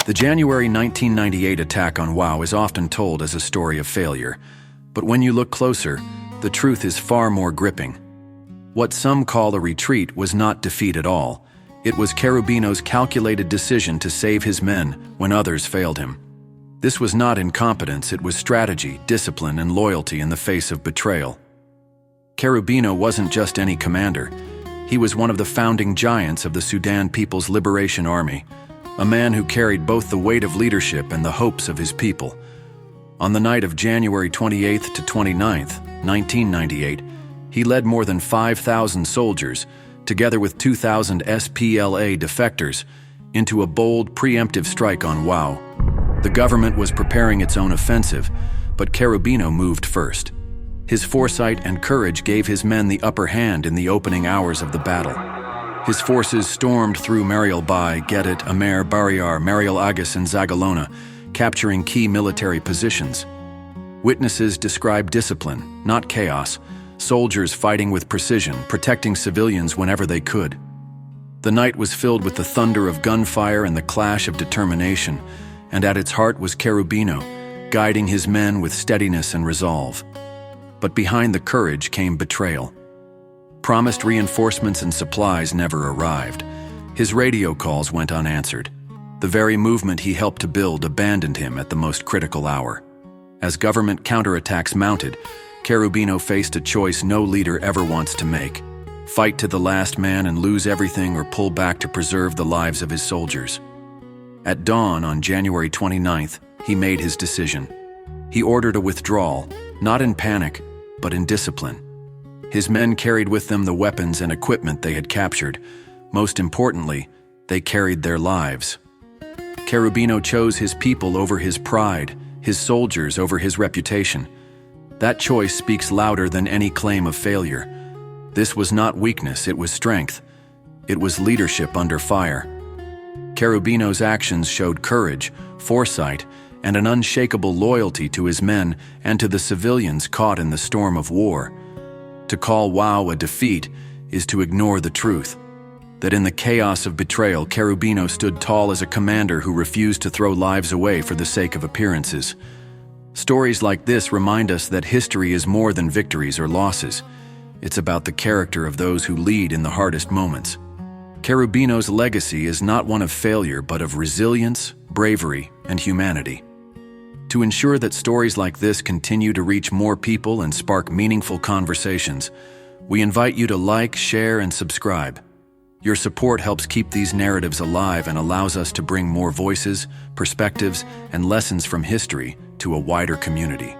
The January 1998 attack on WOW is often told as a story of failure, but when you look closer, the truth is far more gripping. What some call a retreat was not defeat at all. It was Kerubino's calculated decision to save his men when others failed him. This was not incompetence, it was strategy, discipline, and loyalty in the face of betrayal. Kerubino wasn't just any commander. He was one of the founding giants of the Sudan People's Liberation Army, a man who carried both the weight of leadership and the hopes of his people. On the night of January 28th to 29th, 1998, he led more than 5,000 soldiers, together with 2,000 SPLA defectors, into a bold, preemptive strike on WOW. The government was preparing its own offensive, but Kerubino moved first. His foresight and courage gave his men the upper hand in the opening hours of the battle. His forces stormed through Mariel Bai, Gedet, Amer, Bariar, Mariel Agus, and Zagalona, capturing key military positions. Witnesses describe discipline, not chaos, soldiers fighting with precision, protecting civilians whenever they could. The night was filled with the thunder of gunfire and the clash of determination, and at its heart was Kerubino, guiding his men with steadiness and resolve. But behind the courage came betrayal. Promised reinforcements and supplies never arrived. His radio calls went unanswered. The very movement he helped to build abandoned him at the most critical hour. As government counterattacks mounted, Kerubino faced a choice no leader ever wants to make: fight to the last man and lose everything, or pull back to preserve the lives of his soldiers. At dawn on January 29th, he made his decision. He ordered a withdrawal, not in panic, but in discipline. His men carried with them the weapons and equipment they had captured. Most importantly, they carried their lives. Kerubino chose his people over his pride, his soldiers over his reputation. That choice speaks louder than any claim of failure. This was not weakness, it was strength. It was leadership under fire. Kerubino's actions showed courage, foresight, and an unshakable loyalty to his men and to the civilians caught in the storm of war. To call WOW a defeat is to ignore the truth, that in the chaos of betrayal, Kerubino stood tall as a commander who refused to throw lives away for the sake of appearances. Stories like this remind us that history is more than victories or losses. It's about the character of those who lead in the hardest moments. Kerubino's legacy is not one of failure, but of resilience, bravery, and humanity. To ensure that stories like this continue to reach more people and spark meaningful conversations, we invite you to like, share, and subscribe. Your support helps keep these narratives alive and allows us to bring more voices, perspectives, and lessons from history to a wider community.